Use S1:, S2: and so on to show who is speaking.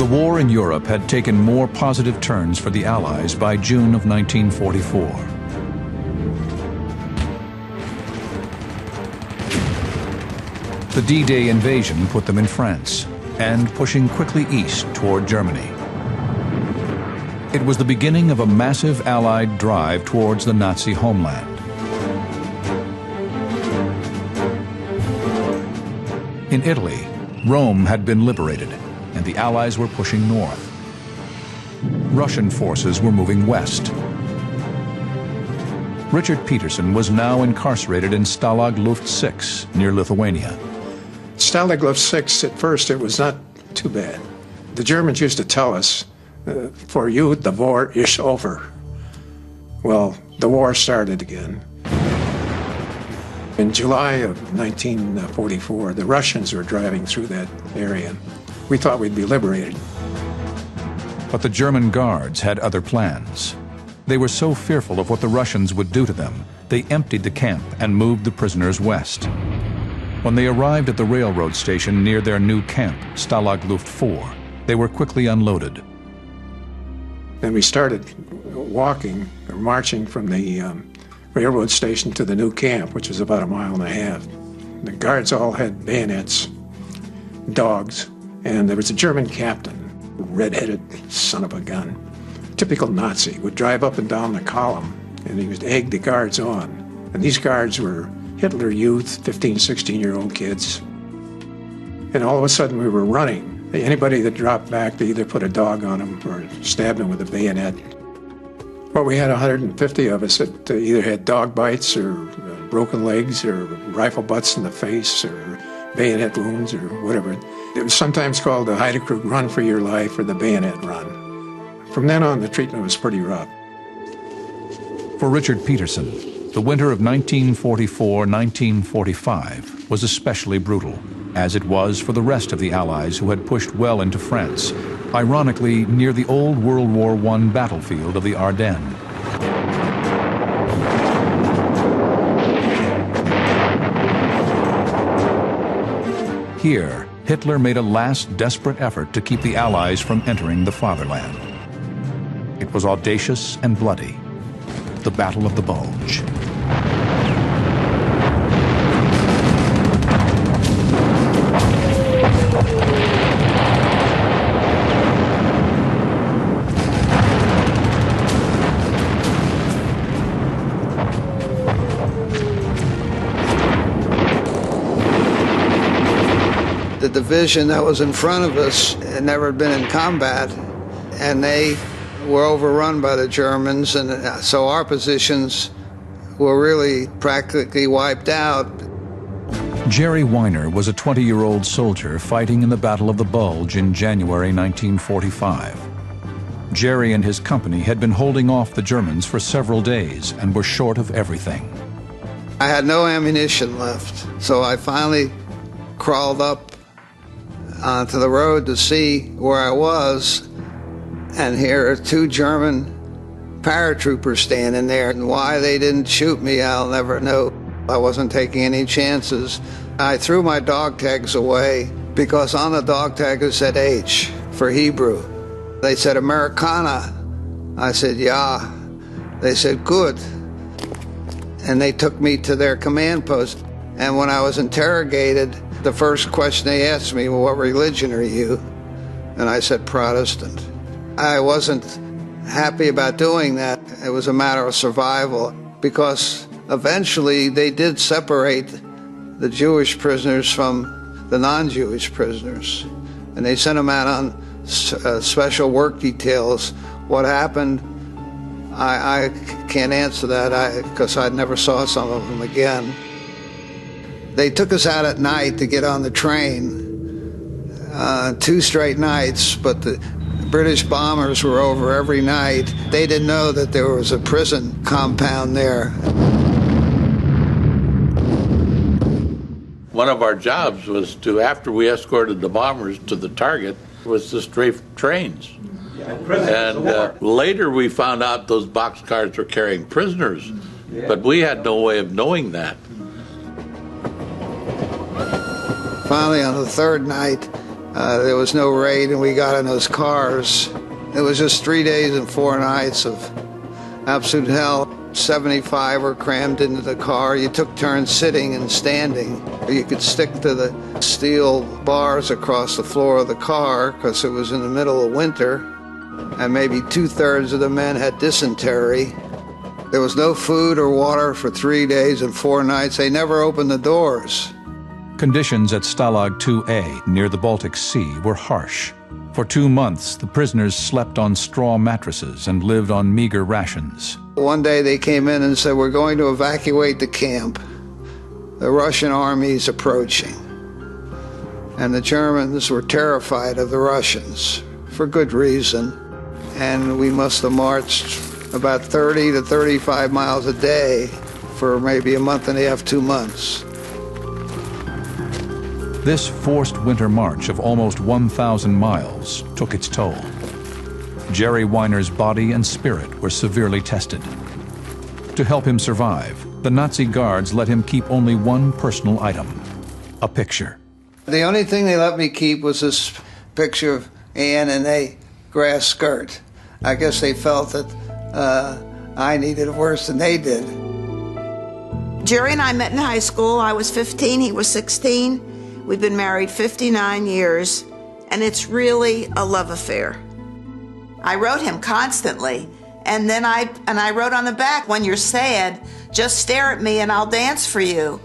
S1: The war in Europe had taken more positive turns for the Allies by June of 1944. The D-Day invasion put them in France and pushing quickly east toward Germany. It was the beginning of a massive Allied drive towards the Nazi homeland. In Italy, Rome had been liberated, and the Allies were pushing north. Russian forces were moving west. Richard Peterson was now incarcerated in Stalag Luft 6 near Lithuania.
S2: Stalag Luft 6, at first, it was not too bad. The Germans used to tell us, for you, the war is over. Well, the war started again. In July of 1944, the Russians were driving through that area. We thought we'd be liberated.
S1: But the German guards had other plans. They were so fearful of what the Russians would do to them, they emptied the camp and moved the prisoners west. When they arrived at the railroad station near their new camp, Stalag Luft 4, they were quickly unloaded.
S2: Then we started walking or marching from the railroad station to the new camp, which was about 1.5 miles. The guards all had bayonets, dogs, and there was a German captain, red-headed son of a gun, typical Nazi, would drive up and down the column, and he would egg the guards on. And these guards were Hitler Youth, 15, 16-year-old kids. And all of a sudden we were running. Anybody that dropped back, they either put a dog on them or stabbed them with a bayonet. Well, we had 150 of us that either had dog bites or broken legs or rifle butts in the face or bayonet wounds or whatever. It was sometimes called the Heidekrug Run for Your Life or the Bayonet Run. From then on, the treatment was pretty rough.
S1: For Richard Peterson, the winter of 1944-1945 was especially brutal, as it was for the rest of the Allies who had pushed well into France, ironically near the old World War I battlefield of the Ardennes. Here, Hitler made a last desperate effort to keep the Allies from entering the fatherland. It was audacious and bloody. The Battle of the Bulge.
S3: The division that was in front of us had never been in combat, and they were overrun by the Germans, and so our positions were really practically wiped out.
S1: Jerry Weiner was a 20-year-old soldier fighting in the Battle of the Bulge in January 1945. Jerry and his company had been holding off the Germans for several days and were short of everything.
S3: I had no ammunition left, so I finally crawled up onto the road to see where I was, and here are 2 German paratroopers standing there, and why they didn't shoot me, I'll never know. I wasn't taking any chances. I threw my dog tags away because on the dog tag it said H for Hebrew. They said Americana. I said, yeah. They said, good. And they took me to their command post. And when I was interrogated, the first question they asked me, well, what religion are you? And I said, Protestant. I wasn't happy about doing that. It was a matter of survival, because eventually they did separate the Jewish prisoners from the non-Jewish prisoners. And they sent them out on special work details. What happened, I can't answer that because I never saw some of them again. They took us out at night to get on the train, 2 straight nights, but the British bombers were over every night. They didn't know that there was a prison compound there.
S4: One of our jobs was to, after we escorted the bombers to the target, was to strafe trains. And later we found out those boxcars were carrying prisoners, but we had no way of knowing that.
S3: Finally, on the 3rd night, There was no rain, and we got in those cars. It was just 3 days and 4 nights of absolute hell. 75 were crammed into the car. You took turns sitting and standing. You could stick to the steel bars across the floor of the car because it was in the middle of winter, and maybe 2/3 of the men had dysentery. There was no food or water for 3 days and 4 nights. They never opened the doors.
S1: Conditions at Stalag 2A near the Baltic Sea were harsh. For 2 months, the prisoners slept on straw mattresses and lived on meager rations.
S3: One day they came in and said, "We're going to evacuate the camp. The Russian army is approaching." And the Germans were terrified of the Russians, for good reason. And we must have marched about 30 to 35 miles a day for maybe a month and a half, 2 months.
S1: This forced winter march of almost 1,000 miles took its toll. Jerry Weiner's body and spirit were severely tested. To help him survive, the Nazi guards let him keep only one personal item, a picture.
S3: The only thing they let me keep was this picture of Ann in a grass skirt. I guess they felt that I needed it worse than they did.
S5: Jerry and I met in high school. I was 15, he was 16. We've been married 59 years, and it's really a love affair. I wrote him constantly, and then I wrote on the back, "When you're sad, just stare at me and I'll dance for you."